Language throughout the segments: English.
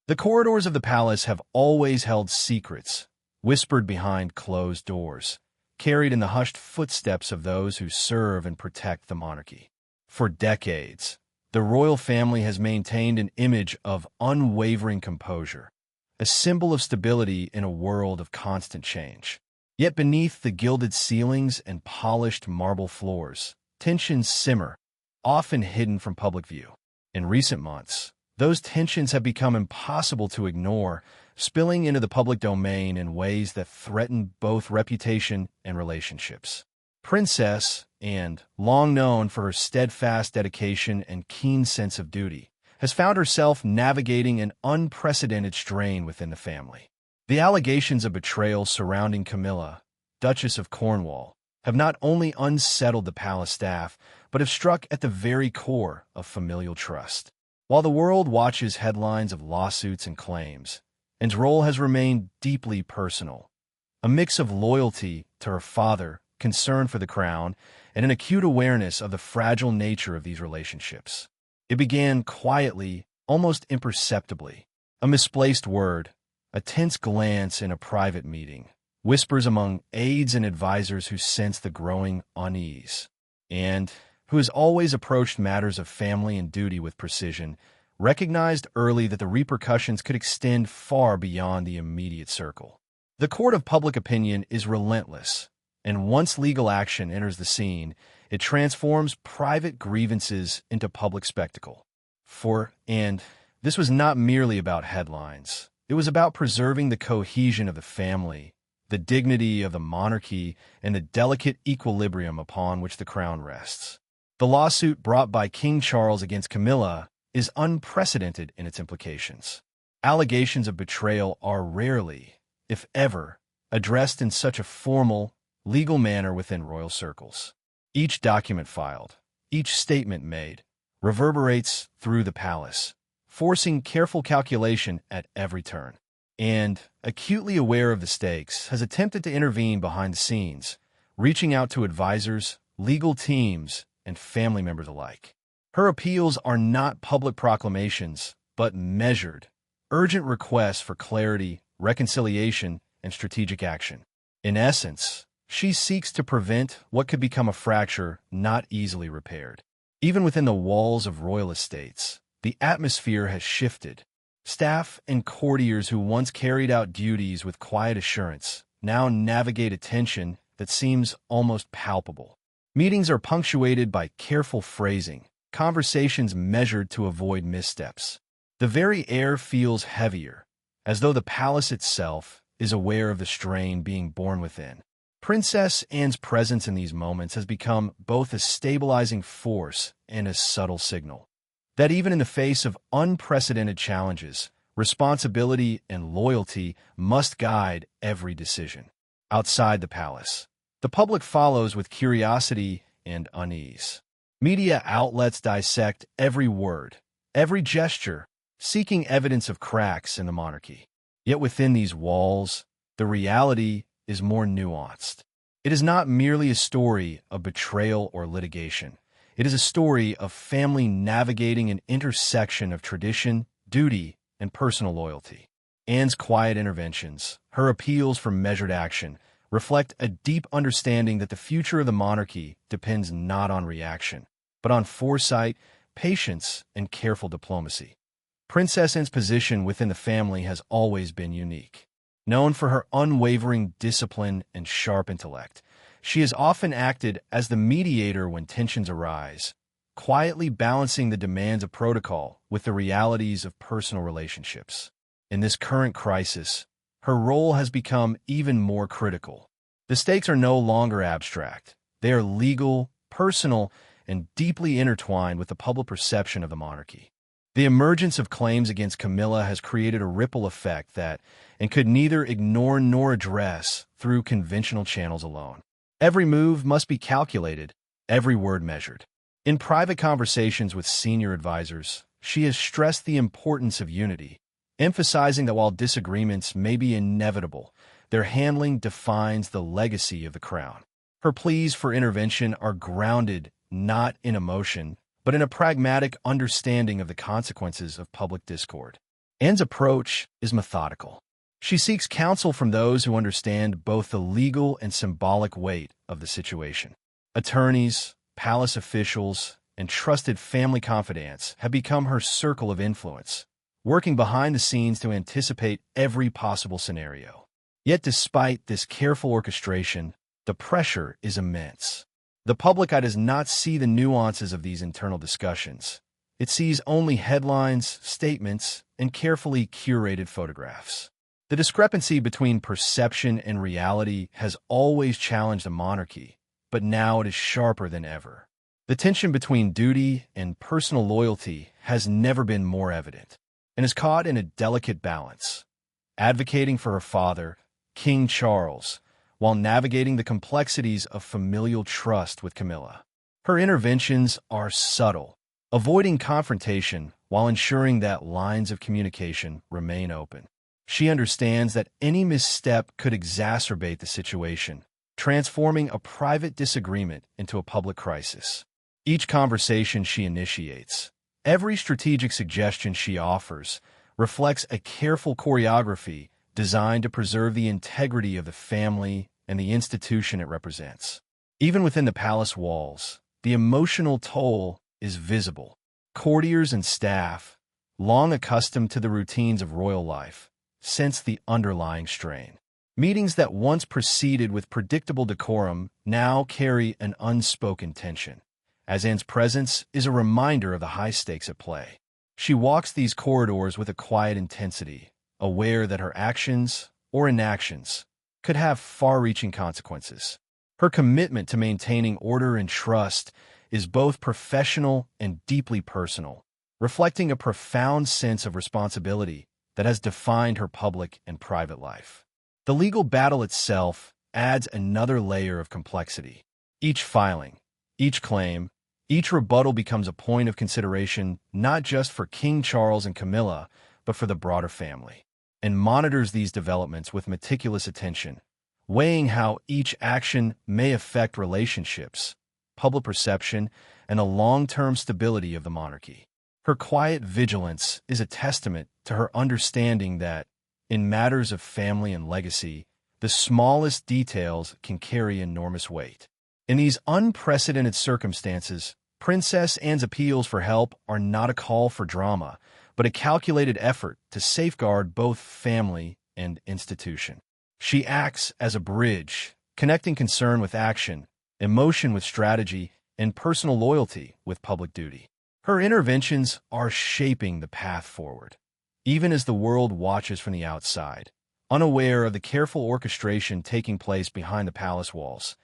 The corridors of the palace have always held secrets, whispered behind closed doors, carried in the hushed footsteps of those who serve and protect the monarchy. For decades, the royal family has maintained an image of unwavering composure, a symbol of stability in a world of constant change. Yet beneath the gilded ceilings and polished marble floors, tensions simmer, often hidden from public view. In recent months, those tensions have become impossible to ignore, spilling into the public domain in ways that threaten both reputation and relationships. Princess, and long known for her steadfast dedication and keen sense of duty, has found herself navigating an unprecedented strain within the family. The allegations of betrayal surrounding Camilla, Duchess of Cornwall, have not only unsettled the palace staff, but have struck at the very core of familial trust. While the world watches headlines of lawsuits and claims, Anne's role has remained deeply personal, a mix of loyalty to her father, concern for the crown, and an acute awareness of the fragile nature of these relationships. It began quietly, almost imperceptibly. A misplaced word, a tense glance in a private meeting, whispers among aides and advisors who sense the growing unease. And, who has always approached matters of family and duty with precision, recognized early that the repercussions could extend far beyond the immediate circle. The court of public opinion is relentless, and once legal action enters the scene, it transforms private grievances into public spectacle. And this was not merely about headlines. It was about preserving the cohesion of the family, the dignity of the monarchy, and the delicate equilibrium upon which the crown rests. The lawsuit brought by King Charles against Camilla is unprecedented in its implications. Allegations of betrayal are rarely, if ever, addressed in such a formal, legal manner within royal circles. Each document filed, each statement made, reverberates through the palace, forcing careful calculation at every turn. And, acutely aware of the stakes, has attempted to intervene behind the scenes, reaching out to advisors, legal teams, and family members alike. Her appeals are not public proclamations, but measured, urgent requests for clarity, reconciliation, and strategic action. In essence, she seeks to prevent what could become a fracture not easily repaired. Even within the walls of royal estates, the atmosphere has shifted. Staff and courtiers who once carried out duties with quiet assurance now navigate a tension that seems almost palpable. Meetings are punctuated by careful phrasing, conversations measured to avoid missteps. The very air feels heavier, as though the palace itself is aware of the strain being borne within. Princess Anne's presence in these moments has become both a stabilizing force and a subtle signal that even in the face of unprecedented challenges, responsibility and loyalty must guide every decision. Outside the palace, the public follows with curiosity and unease. Media outlets dissect every word, every gesture, seeking evidence of cracks in the monarchy. Yet within these walls, the reality is more nuanced. It is not merely a story of betrayal or litigation. It is a story of family navigating an intersection of tradition, duty, and personal loyalty. Anne's quiet interventions, her appeals for measured action, reflect a deep understanding that the future of the monarchy depends not on reaction, but on foresight, patience, and careful diplomacy. Princess Anne's position within the family has always been unique. Known for her unwavering discipline and sharp intellect, she has often acted as the mediator when tensions arise, quietly balancing the demands of protocol with the realities of personal relationships. In this current crisis, her role has become even more critical. The stakes are no longer abstract. They are legal, personal, and deeply intertwined with the public perception of the monarchy. The emergence of claims against Camilla has created a ripple effect that and could neither ignore nor address through conventional channels alone. Every move must be calculated, every word measured. In private conversations with senior advisors, she has stressed the importance of unity, emphasizing that while disagreements may be inevitable, their handling defines the legacy of the crown. Her pleas for intervention are grounded not in emotion, but in a pragmatic understanding of the consequences of public discord. Anne's approach is methodical. She seeks counsel from those who understand both the legal and symbolic weight of the situation. Attorneys, palace officials, and trusted family confidants have become her circle of influence, working behind the scenes to anticipate every possible scenario. Yet despite this careful orchestration, the pressure is immense. The public eye does not see the nuances of these internal discussions. It sees only headlines, statements, and carefully curated photographs. The discrepancy between perception and reality has always challenged the monarchy, but now it is sharper than ever. The tension between duty and personal loyalty has never been more evident, and is caught in a delicate balance, advocating for her father, King Charles, while navigating the complexities of familial trust with Camilla. Her interventions are subtle, avoiding confrontation while ensuring that lines of communication remain open. She understands that any misstep could exacerbate the situation, transforming a private disagreement into a public crisis. Each conversation she initiates, every strategic suggestion she offers, reflects a careful choreography designed to preserve the integrity of the family and the institution it represents. Even within the palace walls, the emotional toll is visible. Courtiers and staff, long accustomed to the routines of royal life, sense the underlying strain. Meetings that once proceeded with predictable decorum now carry an unspoken tension, as Anne's presence is a reminder of the high stakes at play. She walks these corridors with a quiet intensity, aware that her actions or inactions could have far-reaching consequences. Her commitment to maintaining order and trust is both professional and deeply personal, reflecting a profound sense of responsibility that has defined her public and private life. The legal battle itself adds another layer of complexity. Each filing, each claim, each rebuttal becomes a point of consideration not just for King Charles and Camilla, but for the broader family, and monitors these developments with meticulous attention, weighing how each action may affect relationships, public perception, and the long-term stability of the monarchy. Her quiet vigilance is a testament to her understanding that, in matters of family and legacy, the smallest details can carry enormous weight. In these unprecedented circumstances, Princess Anne's appeals for help are not a call for drama, but a calculated effort to safeguard both family and institution. She acts as a bridge, connecting concern with action, emotion with strategy, and personal loyalty with public duty. Her interventions are shaping the path forward, even as the world watches from the outside, unaware of the careful orchestration taking place behind the palace walls.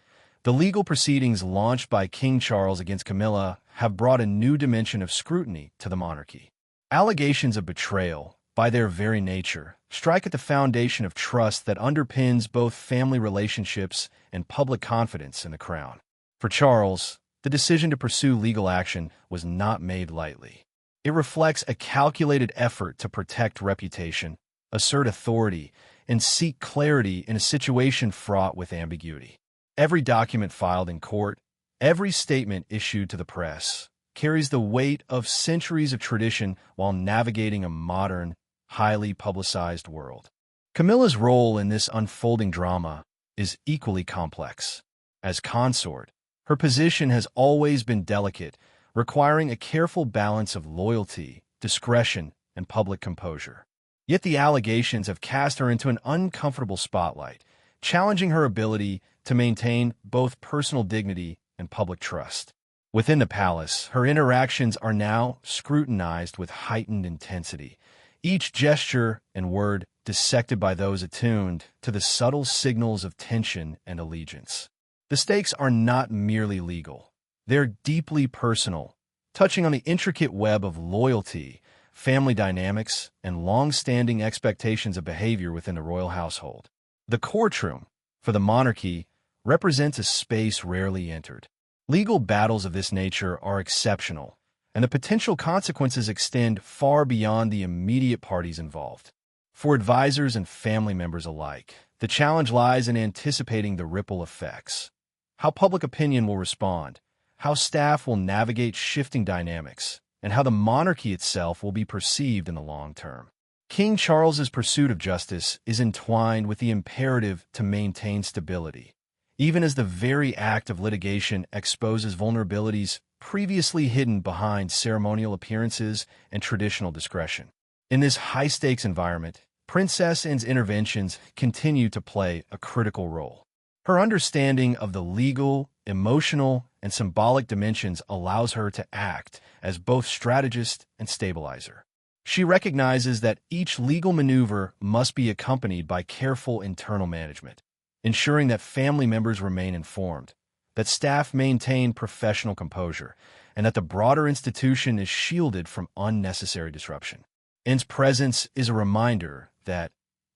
The legal proceedings launched by King Charles against Camilla have brought a new dimension of scrutiny to the monarchy. Allegations of betrayal, by their very nature, strike at the foundation of trust that underpins both family relationships and public confidence in the crown. For Charles, the decision to pursue legal action was not made lightly. It reflects a calculated effort to protect reputation, assert authority, and seek clarity in a situation fraught with ambiguity. Every document filed in court, every statement issued to the press, carries the weight of centuries of tradition while navigating a modern, highly publicized world. Camilla's role in this unfolding drama is equally complex. As consort, her position has always been delicate, requiring a careful balance of loyalty, discretion, and public composure. Yet the allegations have cast her into an uncomfortable spotlight, challenging her ability to maintain both personal dignity and public trust. Within the palace, her interactions are now scrutinized with heightened intensity, each gesture and word dissected by those attuned to the subtle signals of tension and allegiance. The stakes are not merely legal. They're deeply personal, touching on the intricate web of loyalty, family dynamics, and long-standing expectations of behavior within the royal household. The courtroom, for the monarchy, represents a space rarely entered. Legal battles of this nature are exceptional, and the potential consequences extend far beyond the immediate parties involved. For advisors and family members alike, the challenge lies in anticipating the ripple effects, how public opinion will respond, how staff will navigate shifting dynamics, and how the monarchy itself will be perceived in the long term. King Charles's pursuit of justice is entwined with the imperative to maintain stability, even as the very act of litigation exposes vulnerabilities previously hidden behind ceremonial appearances and traditional discretion. In this high-stakes environment, Princess Anne's interventions continue to play a critical role. Her understanding of the legal, emotional, and symbolic dimensions allows her to act as both strategist and stabilizer. She recognizes that each legal maneuver must be accompanied by careful internal management, ensuring that family members remain informed, that staff maintain professional composure, and that the broader institution is shielded from unnecessary disruption. Anne's presence is a reminder that,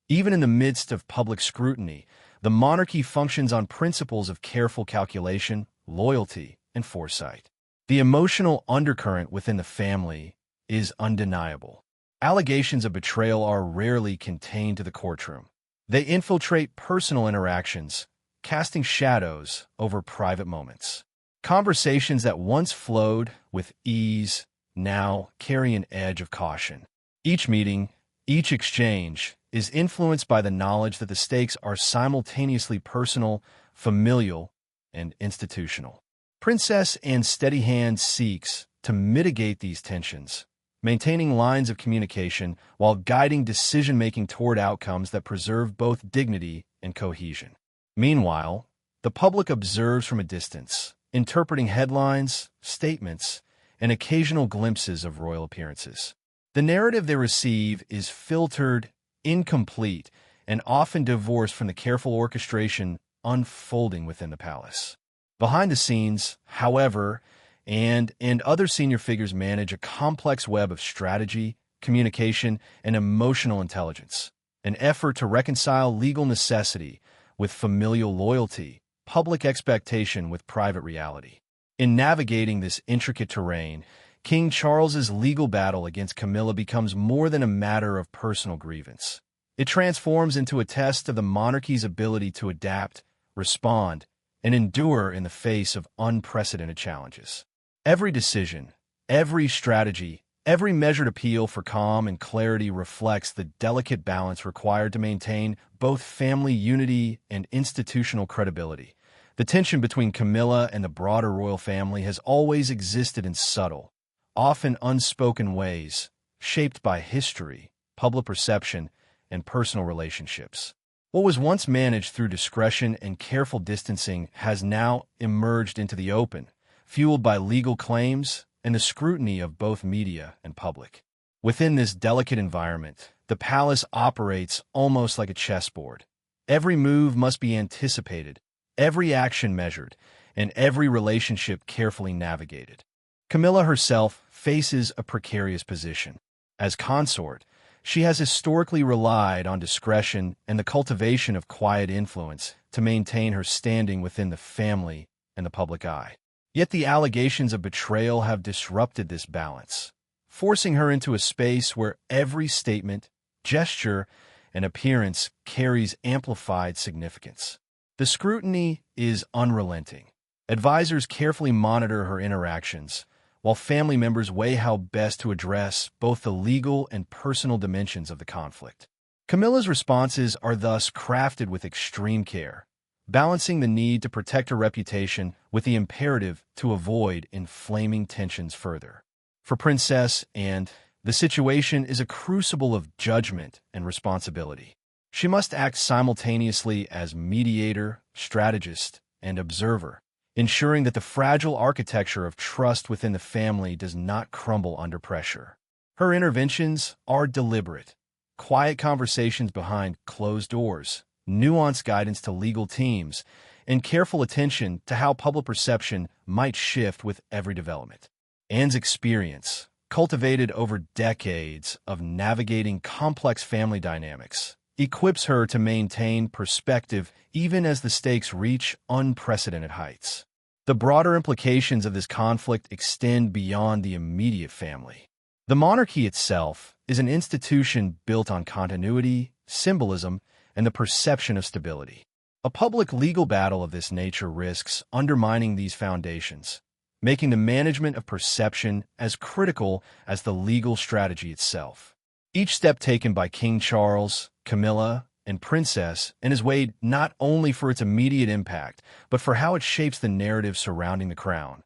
even in the midst of public scrutiny, the monarchy functions on principles of careful calculation, loyalty, and foresight. The emotional undercurrent within the family is undeniable. Allegations of betrayal are rarely contained to the courtroom. They infiltrate personal interactions, casting shadows over private moments. Conversations that once flowed with ease now carry an edge of caution. Each meeting, each exchange, is influenced by the knowledge that the stakes are simultaneously personal, familial, and institutional. Princess Anne's steady hand seeks to mitigate these tensions, maintaining lines of communication while guiding decision-making toward outcomes that preserve both dignity and cohesion. Meanwhile, the public observes from a distance, interpreting headlines, statements, and occasional glimpses of royal appearances. The narrative they receive is filtered, incomplete, and often divorced from the careful orchestration unfolding within the palace. Behind the scenes, however, and other senior figures manage a complex web of strategy, communication, and emotional intelligence, an effort to reconcile legal necessity with familial loyalty, public expectation with private reality. In navigating this intricate terrain, King Charles's legal battle against Camilla becomes more than a matter of personal grievance. It transforms into a test of the monarchy's ability to adapt, respond, and endure in the face of unprecedented challenges. Every decision, every strategy, every measured appeal for calm and clarity reflects the delicate balance required to maintain both family unity and institutional credibility. The tension between Camilla and the broader royal family has always existed in subtle, often unspoken ways, shaped by history, public perception, and personal relationships. What was once managed through discretion and careful distancing has now emerged into the open, fueled by legal claims and the scrutiny of both media and public. Within this delicate environment, the palace operates almost like a chessboard. Every move must be anticipated, every action measured, and every relationship carefully navigated. Camilla herself faces a precarious position. As consort, she has historically relied on discretion and the cultivation of quiet influence to maintain her standing within the family and the public eye. Yet the allegations of betrayal have disrupted this balance, forcing her into a space where every statement, gesture, and appearance carries amplified significance. The scrutiny is unrelenting. Advisors carefully monitor her interactions, while family members weigh how best to address both the legal and personal dimensions of the conflict. Camilla's responses are thus crafted with extreme care, balancing the need to protect her reputation with the imperative to avoid inflaming tensions further. For Princess Anne, the situation is a crucible of judgment and responsibility. She must act simultaneously as mediator, strategist, and observer, ensuring that the fragile architecture of trust within the family does not crumble under pressure. Her interventions are deliberate, quiet conversations behind closed doors, nuanced guidance to legal teams, and careful attention to how public perception might shift with every development. Anne's experience, cultivated over decades of navigating complex family dynamics, equips her to maintain perspective even as the stakes reach unprecedented heights. The broader implications of this conflict extend beyond the immediate family. The monarchy itself is an institution built on continuity, symbolism, and the perception of stability. A public legal battle of this nature risks undermining these foundations, making the management of perception as critical as the legal strategy itself. Each step taken by King Charles, Camilla, and Princess is weighed not only for its immediate impact, but for how it shapes the narrative surrounding the crown,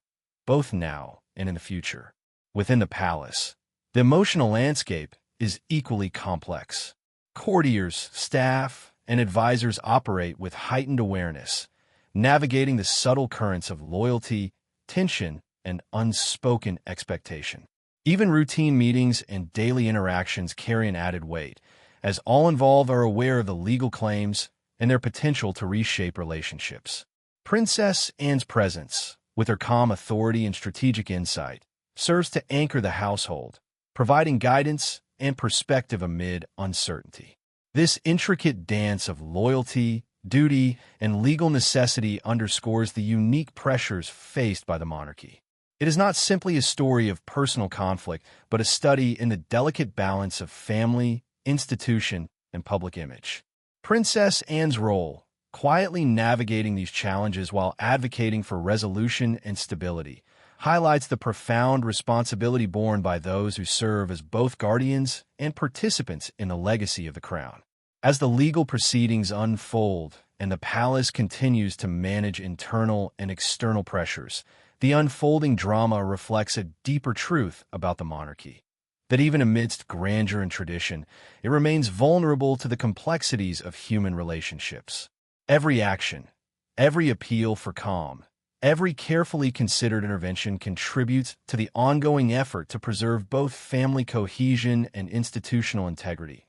both now and in the future. Within the palace, the emotional landscape is equally complex. Courtiers, staff, and advisors operate with heightened awareness, navigating the subtle currents of loyalty, tension, and unspoken expectation. Even routine meetings and daily interactions carry an added weight, as all involved are aware of the legal claims and their potential to reshape relationships. Princess Anne's presence, with her calm authority and strategic insight, serves to anchor the household, providing guidance and perspective amid uncertainty. This intricate dance of loyalty, duty, and legal necessity underscores the unique pressures faced by the monarchy. It is not simply a story of personal conflict, but a study in the delicate balance of family, institution, and public image. Princess Anne's role, quietly navigating these challenges while advocating for resolution and stability, highlights the profound responsibility borne by those who serve as both guardians and participants in the legacy of the crown. As the legal proceedings unfold and the palace continues to manage internal and external pressures, the unfolding drama reflects a deeper truth about the monarchy, that even amidst grandeur and tradition, it remains vulnerable to the complexities of human relationships. Every action, every appeal for calm, every carefully considered intervention contributes to the ongoing effort to preserve both family cohesion and institutional integrity.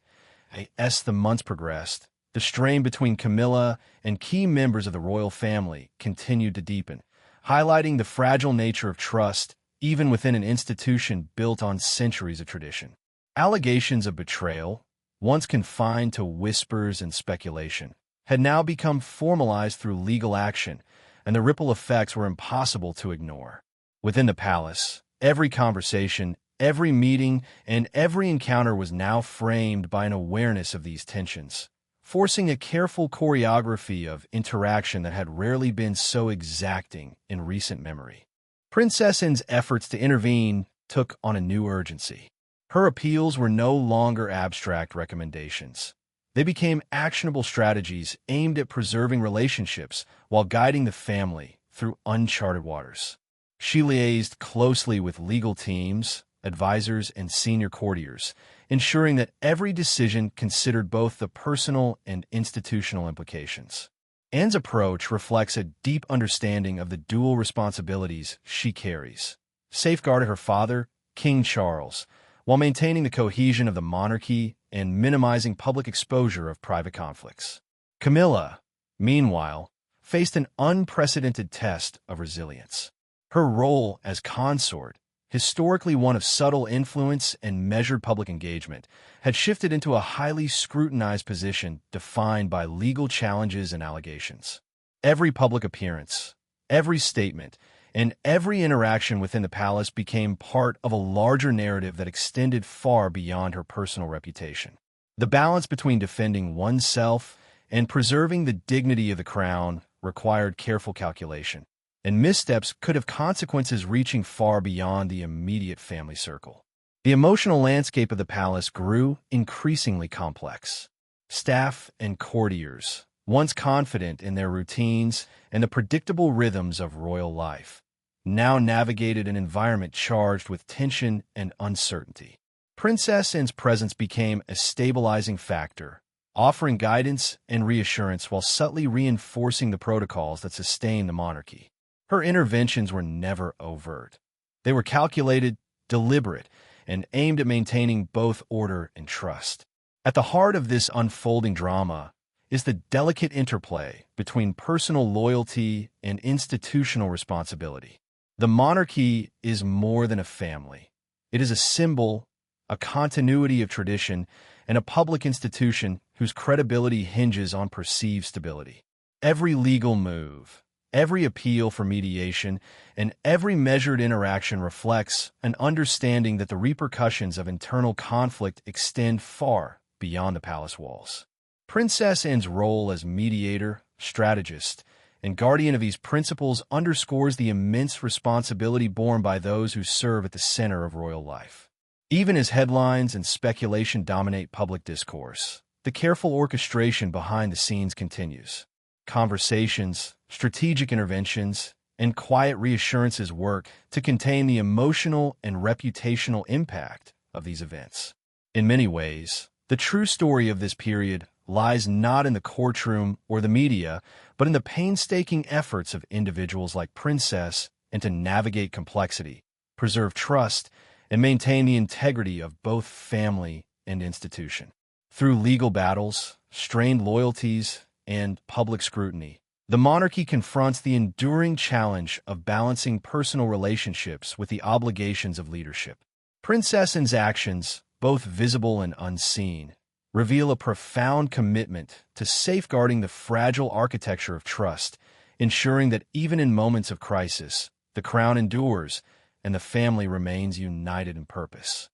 As the months progressed, the strain between Camilla and key members of the royal family continued to deepen, highlighting the fragile nature of trust even within an institution built on centuries of tradition. Allegations of betrayal, once confined to whispers and speculation, had now become formalized through legal action, and the ripple effects were impossible to ignore. Within the palace, every conversation, every meeting, and every encounter was now framed by an awareness of these tensions, forcing a careful choreography of interaction that had rarely been so exacting in recent memory. Princess Anne's efforts to intervene took on a new urgency. Her appeals were no longer abstract recommendations. They became actionable strategies aimed at preserving relationships while guiding the family through uncharted waters. She liaised closely with legal teams, advisors, and senior courtiers, ensuring that every decision considered both the personal and institutional implications. Anne's approach reflects a deep understanding of the dual responsibilities she carries: safeguarding her father, King Charles, while maintaining the cohesion of the monarchy and minimizing public exposure of private conflicts. Camilla, meanwhile, faced an unprecedented test of resilience. Her role as consort, historically one of subtle influence and measured public engagement, had shifted into a highly scrutinized position defined by legal challenges and allegations. Every public appearance, every statement, and every interaction within the palace became part of a larger narrative that extended far beyond her personal reputation. The balance between defending oneself and preserving the dignity of the crown required careful calculation, and missteps could have consequences reaching far beyond the immediate family circle. The emotional landscape of the palace grew increasingly complex. Staff and courtiers, once confident in their routines and the predictable rhythms of royal life, now navigated an environment charged with tension and uncertainty. Princess Anne's presence became a stabilizing factor, offering guidance and reassurance while subtly reinforcing the protocols that sustain the monarchy. Her interventions were never overt. They were calculated, deliberate, and aimed at maintaining both order and trust. At the heart of this unfolding drama is the delicate interplay between personal loyalty and institutional responsibility. The monarchy is more than a family. It is a symbol, a continuity of tradition, and a public institution whose credibility hinges on perceived stability. Every legal move, every appeal for mediation, and every measured interaction reflects an understanding that the repercussions of internal conflict extend far beyond the palace walls. Princess Anne's role as mediator, strategist, and guardian of these principles underscores the immense responsibility borne by those who serve at the center of royal life. Even as headlines and speculation dominate public discourse, the careful orchestration behind the scenes continues. Conversations, strategic interventions, and quiet reassurances work to contain the emotional and reputational impact of these events. In many ways, the true story of this period lies not in the courtroom or the media, but in the painstaking efforts of individuals like Princess and to navigate complexity, preserve trust, and maintain the integrity of both family and institution. Through legal battles, strained loyalties, and public scrutiny, the monarchy confronts the enduring challenge of balancing personal relationships with the obligations of leadership. Princess Anne's actions, both visible and unseen, reveal a profound commitment to safeguarding the fragile architecture of trust, ensuring that even in moments of crisis, the crown endures and the family remains united in purpose.